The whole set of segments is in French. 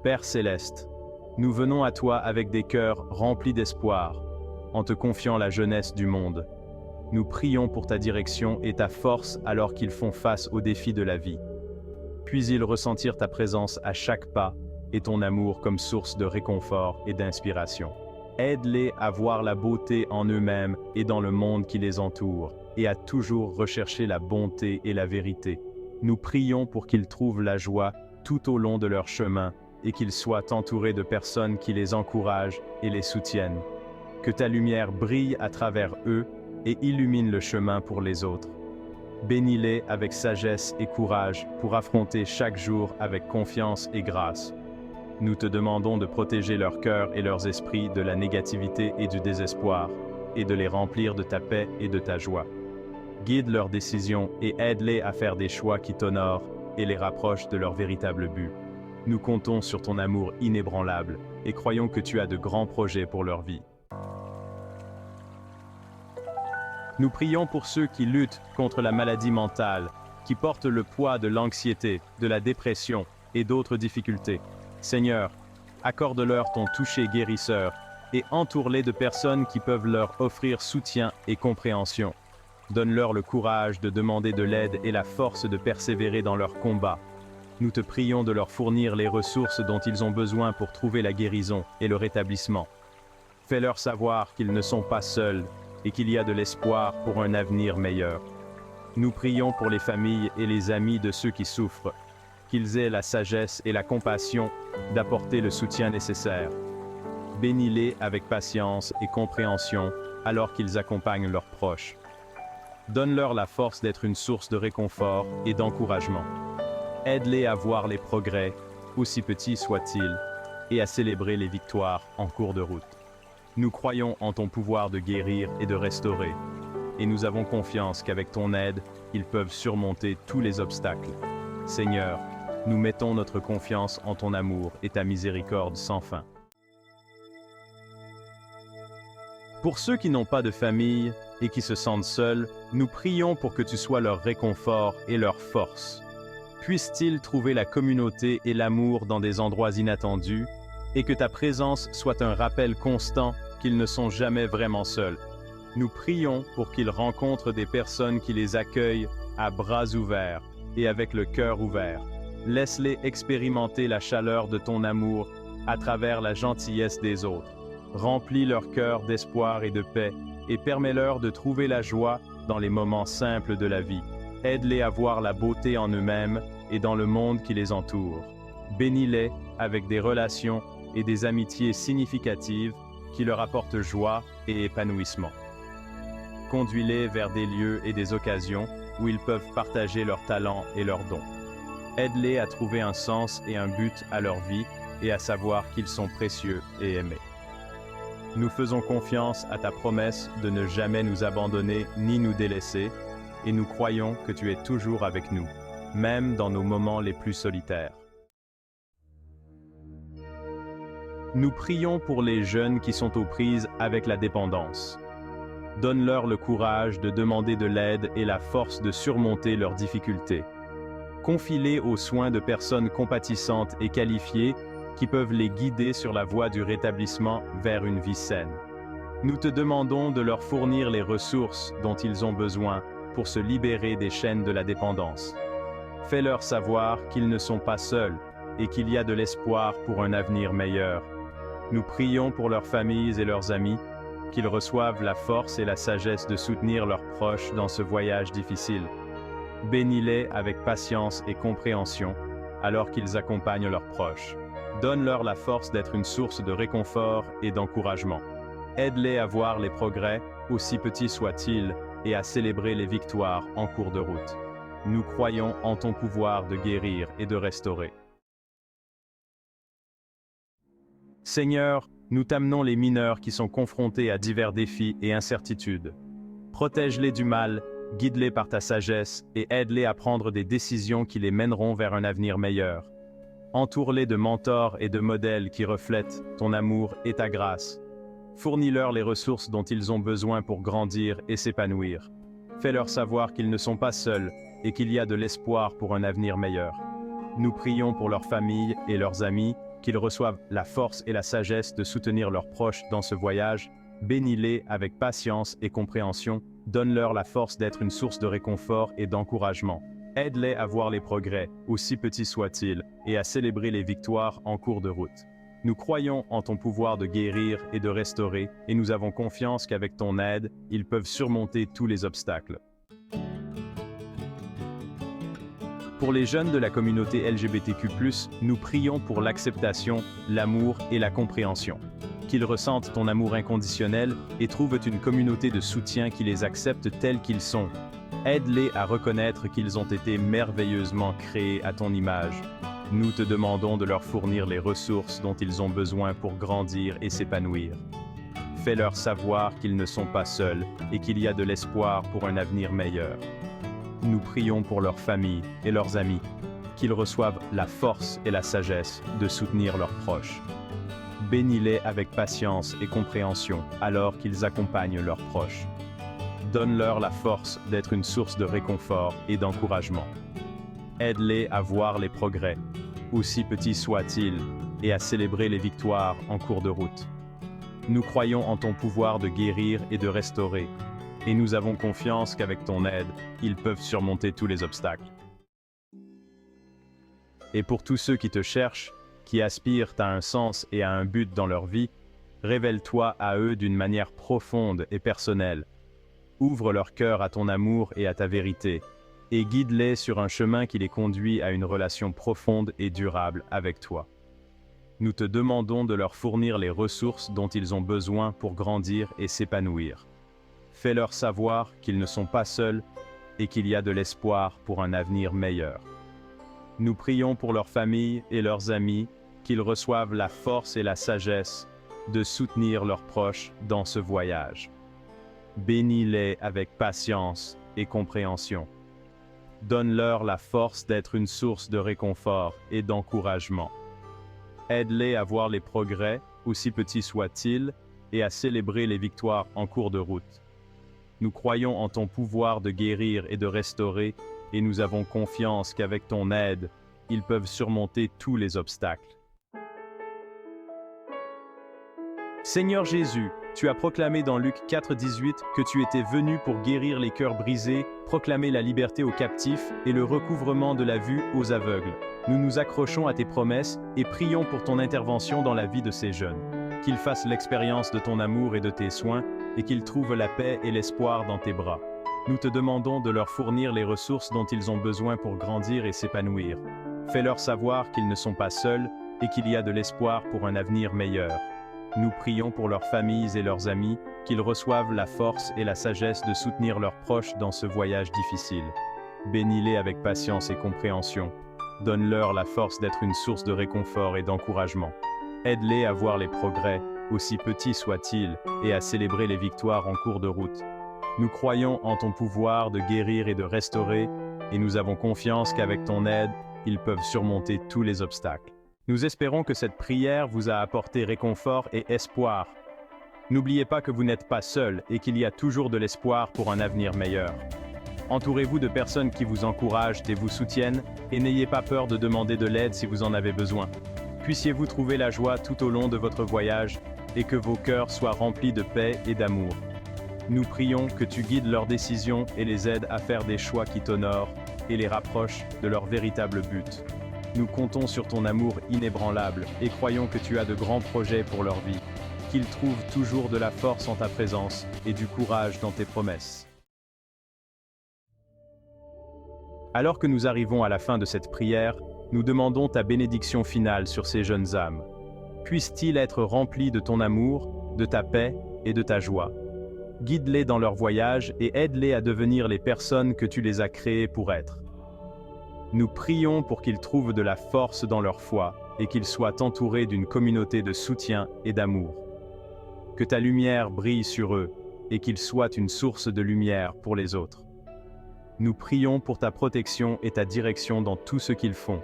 Père céleste, nous venons à toi avec des cœurs remplis d'espoir, en te confiant la jeunesse du monde. Nous prions pour ta direction et ta force alors qu'ils font face aux défis de la vie. Puisse-ils ressentir ta présence à chaque pas et ton amour comme source de réconfort et d'inspiration. Aide-les à voir la beauté en eux-mêmes et dans le monde qui les entoure, et à toujours rechercher la bonté et la vérité. Nous prions pour qu'ils trouvent la joie tout au long de leur chemin et qu'ils soient entourés de personnes qui les encouragent et les soutiennent. Que ta lumière brille à travers eux et illumine le chemin pour les autres. Bénis-les avec sagesse et courage pour affronter chaque jour avec confiance et grâce. Nous te demandons de protéger leurs cœurs et leurs esprits de la négativité et du désespoir, et de les remplir de ta paix et de ta joie. Guide leurs décisions et aide-les à faire des choix qui t'honorent et les rapprochent de leur véritable but. Nous comptons sur ton amour inébranlable et croyons que tu as de grands projets pour leur vie. Nous prions pour ceux qui luttent contre la maladie mentale, qui portent le poids de l'anxiété, de la dépression et d'autres difficultés. Seigneur, accorde-leur ton toucher guérisseur et entoure-les de personnes qui peuvent leur offrir soutien et compréhension. Donne-leur le courage de demander de l'aide et la force de persévérer dans leur combat. Nous te prions de leur fournir les ressources dont ils ont besoin pour trouver la guérison et le rétablissement. Fais-leur savoir qu'ils ne sont pas seuls et qu'il y a de l'espoir pour un avenir meilleur. Nous prions pour les familles et les amis de ceux qui souffrent, qu'ils aient la sagesse et la compassion d'apporter le soutien nécessaire. Bénis-les avec patience et compréhension alors qu'ils accompagnent leurs proches. Donne-leur la force d'être une source de réconfort et d'encouragement. Aide-les à voir les progrès, aussi petits soient-ils, et à célébrer les victoires en cours de route. Nous croyons en ton pouvoir de guérir et de restaurer, et nous avons confiance qu'avec ton aide, ils peuvent surmonter tous les obstacles. Seigneur, nous mettons notre confiance en ton amour et ta miséricorde sans fin. Pour ceux qui n'ont pas de famille et qui se sentent seuls, nous prions pour que tu sois leur réconfort et leur force. Puissent-ils trouver la communauté et l'amour dans des endroits inattendus, et que ta présence soit un rappel constant qu'ils ne sont jamais vraiment seuls. Nous prions pour qu'ils rencontrent des personnes qui les accueillent à bras ouverts et avec le cœur ouvert. Laisse-les expérimenter la chaleur de ton amour à travers la gentillesse des autres. Remplis leur cœur d'espoir et de paix et permets-leur de trouver la joie dans les moments simples de la vie. Aide-les à voir la beauté en eux-mêmes et dans le monde qui les entoure. Bénis-les avec des relations et des amitiés significatives qui leur apportent joie et épanouissement. Conduis-les vers des lieux et des occasions où ils peuvent partager leurs talents et leurs dons. Aide-les à trouver un sens et un but à leur vie et à savoir qu'ils sont précieux et aimés. Nous faisons confiance à ta promesse de ne jamais nous abandonner ni nous délaisser, et nous croyons que tu es toujours avec nous, même dans nos moments les plus solitaires. Nous prions pour les jeunes qui sont aux prises avec la dépendance. Donne-leur le courage de demander de l'aide et la force de surmonter leurs difficultés. Confie-les aux soins de personnes compatissantes et qualifiées qui peuvent les guider sur la voie du rétablissement vers une vie saine. Nous te demandons de leur fournir les ressources dont ils ont besoin pour se libérer des chaînes de la dépendance. Fais-leur savoir qu'ils ne sont pas seuls et qu'il y a de l'espoir pour un avenir meilleur. Nous prions pour leurs familles et leurs amis, qu'ils reçoivent la force et la sagesse de soutenir leurs proches dans ce voyage difficile. Bénis-les avec patience et compréhension, alors qu'ils accompagnent leurs proches. Donne-leur la force d'être une source de réconfort et d'encouragement. Aide-les à voir les progrès, aussi petits soient-ils, et à célébrer les victoires en cours de route. Nous croyons en ton pouvoir de guérir et de restaurer. Seigneur, nous t'amenons les mineurs qui sont confrontés à divers défis et incertitudes. Protège-les du mal, guide-les par ta sagesse et aide-les à prendre des décisions qui les mèneront vers un avenir meilleur. Entoure-les de mentors et de modèles qui reflètent ton amour et ta grâce. Fournis-leur les ressources dont ils ont besoin pour grandir et s'épanouir. Fais-leur savoir qu'ils ne sont pas seuls et qu'il y a de l'espoir pour un avenir meilleur. Nous prions pour leurs familles et leurs amis, qu'ils reçoivent la force et la sagesse de soutenir leurs proches dans ce voyage. Bénis-les avec patience et compréhension, donne-leur la force d'être une source de réconfort et d'encouragement. Aide-les à voir les progrès, aussi petits soient-ils, et à célébrer les victoires en cours de route. Nous croyons en ton pouvoir de guérir et de restaurer, et nous avons confiance qu'avec ton aide, ils peuvent surmonter tous les obstacles. Pour les jeunes de la communauté LGBTQ+, nous prions pour l'acceptation, l'amour et la compréhension. Qu'ils ressentent ton amour inconditionnel et trouvent une communauté de soutien qui les accepte tels qu'ils sont. Aide-les à reconnaître qu'ils ont été merveilleusement créés à ton image. Nous te demandons de leur fournir les ressources dont ils ont besoin pour grandir et s'épanouir. Fais-leur savoir qu'ils ne sont pas seuls et qu'il y a de l'espoir pour un avenir meilleur. Nous prions pour leurs familles et leurs amis, qu'ils reçoivent la force et la sagesse de soutenir leurs proches. Bénis-les avec patience et compréhension alors qu'ils accompagnent leurs proches. Donne-leur la force d'être une source de réconfort et d'encouragement. Aide-les à voir les progrès, aussi petits soient-ils, et à célébrer les victoires en cours de route. Nous croyons en ton pouvoir de guérir et de restaurer, et nous avons confiance qu'avec ton aide, ils peuvent surmonter tous les obstacles. Et pour tous ceux qui te cherchent, qui aspirent à un sens et à un but dans leur vie, révèle-toi à eux d'une manière profonde et personnelle. Ouvre leur cœur à ton amour et à ta vérité, et guide-les sur un chemin qui les conduit à une relation profonde et durable avec toi. Nous te demandons de leur fournir les ressources dont ils ont besoin pour grandir et s'épanouir. Fais-leur savoir qu'ils ne sont pas seuls et qu'il y a de l'espoir pour un avenir meilleur. Nous prions pour leurs familles et leurs amis, qu'ils reçoivent la force et la sagesse de soutenir leurs proches dans ce voyage. Bénis-les avec patience et compréhension. Donne-leur la force d'être une source de réconfort et d'encouragement. Aide-les à voir les progrès, aussi petits soient-ils, et à célébrer les victoires en cours de route. Nous croyons en ton pouvoir de guérir et de restaurer, et nous avons confiance qu'avec ton aide, ils peuvent surmonter tous les obstacles. Seigneur Jésus, tu as proclamé dans Luc 4,18 que tu étais venu pour guérir les cœurs brisés, proclamer la liberté aux captifs et le recouvrement de la vue aux aveugles. Nous nous accrochons à tes promesses et prions pour ton intervention dans la vie de ces jeunes. Qu'ils fassent l'expérience de ton amour et de tes soins, et qu'ils trouvent la paix et l'espoir dans tes bras. Nous te demandons de leur fournir les ressources dont ils ont besoin pour grandir et s'épanouir. Fais-leur savoir qu'ils ne sont pas seuls et qu'il y a de l'espoir pour un avenir meilleur. Nous prions pour leurs familles et leurs amis, qu'ils reçoivent la force et la sagesse de soutenir leurs proches dans ce voyage difficile. Bénis-les avec patience et compréhension. Donne-leur la force d'être une source de réconfort et d'encouragement. Aide-les à voir les progrès, aussi petits soient-ils, et à célébrer les victoires en cours de route. Nous croyons en ton pouvoir de guérir et de restaurer, et nous avons confiance qu'avec ton aide, ils peuvent surmonter tous les obstacles. Nous espérons que cette prière vous a apporté réconfort et espoir. N'oubliez pas que vous n'êtes pas seul et qu'il y a toujours de l'espoir pour un avenir meilleur. Entourez-vous de personnes qui vous encouragent et vous soutiennent, et n'ayez pas peur de demander de l'aide si vous en avez besoin. Puissiez-vous trouver la joie tout au long de votre voyage, et que vos cœurs soient remplis de paix et d'amour. Nous prions que tu guides leurs décisions et les aides à faire des choix qui t'honorent et les rapprochent de leur véritable but. Nous comptons sur ton amour inébranlable et croyons que tu as de grands projets pour leur vie, qu'ils trouvent toujours de la force en ta présence et du courage dans tes promesses. Alors que nous arrivons à la fin de cette prière, nous demandons ta bénédiction finale sur ces jeunes âmes. Puissent-ils être remplis de ton amour, de ta paix et de ta joie. Guide-les dans leur voyage et aide-les à devenir les personnes que tu les as créées pour être. Nous prions pour qu'ils trouvent de la force dans leur foi et qu'ils soient entourés d'une communauté de soutien et d'amour. Que ta lumière brille sur eux et qu'ils soient une source de lumière pour les autres. Nous prions pour ta protection et ta direction dans tout ce qu'ils font.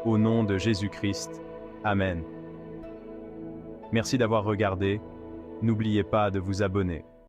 Au nom de Jésus-Christ. Amen. Merci d'avoir regardé. N'oubliez pas de vous abonner.